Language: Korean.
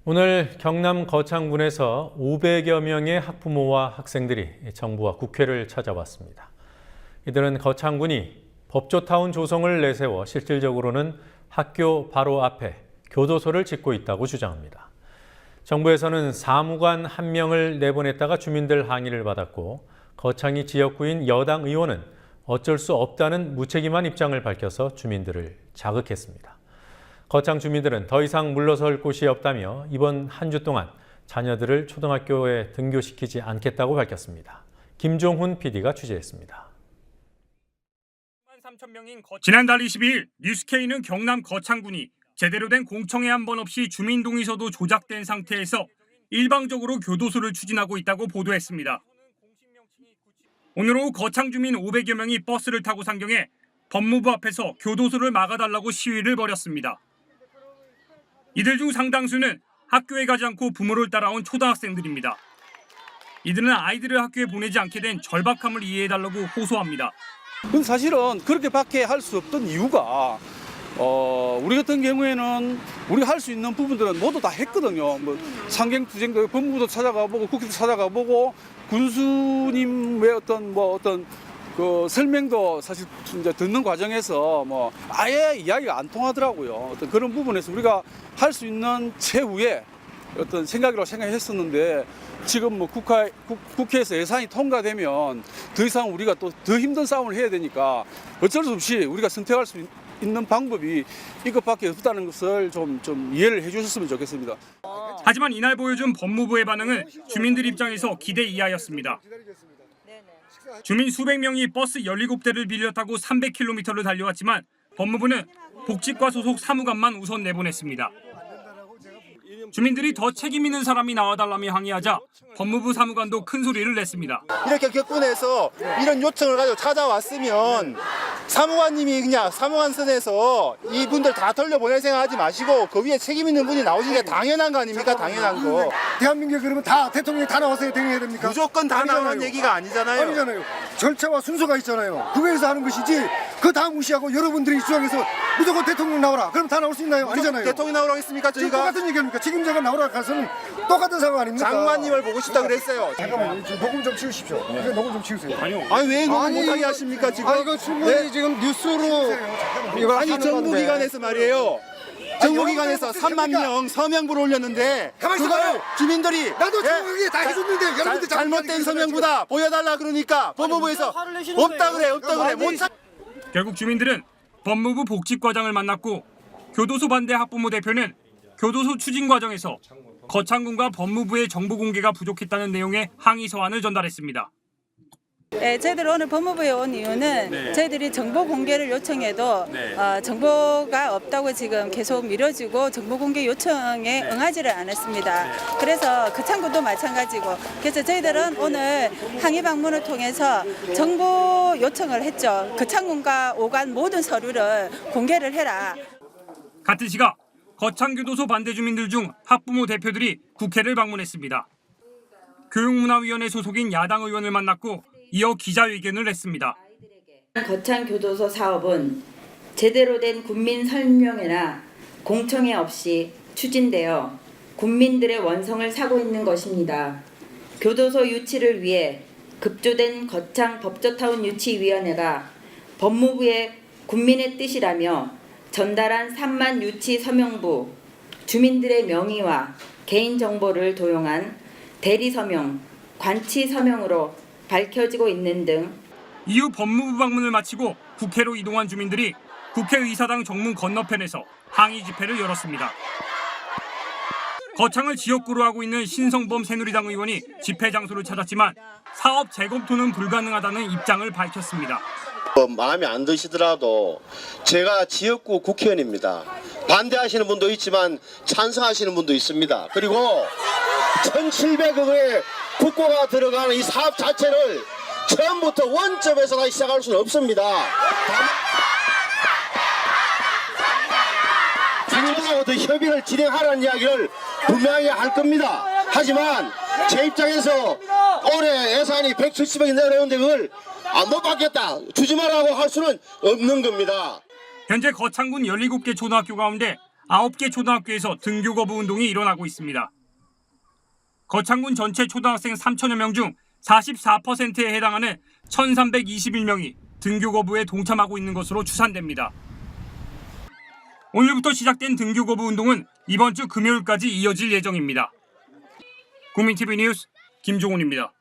오늘 경남 거창군에서 500여 명의 학부모와 학생들이 정부와 국회를 찾아왔습니다. 이들은 거창군이 법조타운 조성을 내세워 실질적으로는 학교 바로 앞에 교도소를 짓고 있다고 주장합니다. 정부에서는 사무관 1명을 내보냈다가 주민들 항의를 받았고 거창이 지역구인 여당 의원은 어쩔 수 없다는 무책임한 입장을 밝혀서 주민들을 자극했습니다. 거창 주민들은 더 이상 물러설 곳이 없다며 이번 한 주 동안 자녀들을 초등학교에 등교시키지 않겠다고 밝혔습니다. 김종훈 PD가 취재했습니다. 지난달 22일 뉴스K는 경남 거창군이 제대로 된 공청회 한 번 없이 주민동의서도 조작된 상태에서 일방적으로 교도소를 추진하고 있다고 보도했습니다. 오늘 오후 거창 주민 500여 명이 버스를 타고 상경해 법무부 앞에서 교도소를 막아달라고 시위를 벌였습니다. 이들 중 상당수는 학교에 가지 않고 부모를 따라온 초등학생들입니다. 이들은 아이들을 학교에 보내지 않게 된 절박함을 이해해달라고 호소합니다. 근데 사실은 그렇게밖에 할 수 없던 이유가 우리 같은 경우에는 우리가 할 수 있는 부분들은 모두 다 했거든요. 뭐 상경투쟁도 법무부도 찾아가보고 국회도 찾아가보고 군수님의 어떤 그 설명도 사실 이제 듣는 과정에서 뭐 아예 이야기가 안 통하더라고요. 어떤 그런 부분에서 우리가 할 수 있는 최후의 어떤 생각이라고 생각했었는데 지금 뭐 국회에서 예산이 통과되면 더 이상 우리가 또 더 힘든 싸움을 해야 되니까 어쩔 수 없이 우리가 선택할 수 있는 방법이 이것밖에 없다는 것을 좀 이해를 해주셨으면 좋겠습니다. 하지만 이날 보여준 법무부의 반응은 주민들 입장에서 기대 이하였습니다. 주민 수백 명이 버스 17대를 빌려 타고 300km를 달려왔지만 법무부는 복지과 소속 사무관만 우선 내보냈습니다. 주민들이 더 책임 있는 사람이 나와달라며 항의하자 법무부 사무관도 큰 소리를 냈습니다. 이렇게 격분해서 이런 요청을 가지고 찾아왔으면 사무관님이 그냥 사무관선에서 이분들 다 돌려보낼 생각하지 마시고 그 위에 책임 있는 분이 나오시는 게 당연한 거 아닙니까? 당연한 거. 대한민국에 그러면 다 대통령이 다 나와서 대응해야 됩니까? 무조건 다 나오는 얘기가 아니잖아요. 아니잖아요. 절차와 순서가 있잖아요. 그거에서 하는 것이지 그 다 무시하고 여러분들이 주장해서 무조건 대통령 나오라. 그럼 다 나올 수 있나요? 아니잖아요. 대통령 나오라고 했습니까? 지금 저희가 똑같은 얘기입니까? 책임자가 나오라 가서는 똑같은 상황 아닙니까? 장관님을 보고 싶다 그랬어요. 잠깐만요. 녹음 좀 치우십시오. 이거 녹음 좀 치우세요. 아니 왜 녹음 못하게 하십니까 지금? 이거 충분히 지금 뉴스로 이거 아니 정부기관에서 말이에요. 정부기관에서 3만 명 서명부를 올렸는데 그걸 주민들이 나도 정확하게 다 해줬는데 여러분들 잘못된 서명부다 보여달라 그러니까 법무부에서 없다 그래 못 찾. 결국 주민들은 법무부 복지과장을 만났고 교도소 반대 학부모 대표는 교도소 추진 과정에서 거창군과 법무부의 정보 공개가 부족했다는 내용의 항의 서한을 전달했습니다. 네, 저희들 오늘 법무부에 온 이유는 저희들이 정보 공개를 요청해도 정보가 없다고 지금 계속 미뤄지고 정보 공개 요청에 응하지를 않았습니다. 그래서 거창군도 마찬가지고 그래서 저희들은 오늘 항의 방문을 통해서 정보 요청을 했죠. 거창군과 오간 모든 서류를 공개를 해라. 같은 시각 거창교도소 반대 주민들 중 학부모 대표들이 국회를 방문했습니다. 교육문화위원회 소속인 야당 의원을 만났고 이어 기자회견을 했습니다. 거창교도소 사업은 제대로 된 국민 설명회나 공청회 없이 추진되어 국민들의 원성을 사고 있는 것입니다. 교도소 유치를 위해 급조된 거창 법조타운 유치위원회가 법무부의 국민의 뜻이라며 전달한 3만 유치 서명부, 주민들의 명의와 개인정보를 도용한 대리서명, 관치서명으로 밝혀지고 있는 등 이후 법무부 방문을 마치고 국회로 이동한 주민들이 국회의사당 정문 건너편에서 항의 집회를 열었습니다. 거창을 지역구로 하고 있는 신성범 새누리당 의원이 집회 장소를 찾았지만 사업 재검토는 불가능하다는 입장을 밝혔습니다. 마음에 안 드시더라도 제가 지역구 국회의원입니다. 반대하시는 분도 있지만 찬성하시는 분도 있습니다. 그리고 1,700억의 국고가 들어가는 이 사업 자체를 처음부터 원점에서 다시 시작할 수는 없습니다. 주민들하고 협의를 진행하라는 이야기를 분명히 할 겁니다. 하지만 제 입장에서 올해 예산이 170억이 내려오는데 그걸 못 받겠다, 주지 말라고 할 수는 없는 겁니다. 현재 거창군 17개 초등학교 가운데 9개 초등학교에서 등교 거부 운동이 일어나고 있습니다. 거창군 전체 초등학생 3천여 명 중 44%에 해당하는 1,321명이 등교 거부에 동참하고 있는 것으로 추산됩니다. 오늘부터 시작된 등교 거부 운동은 이번 주 금요일까지 이어질 예정입니다. 국민TV 뉴스 김종훈입니다.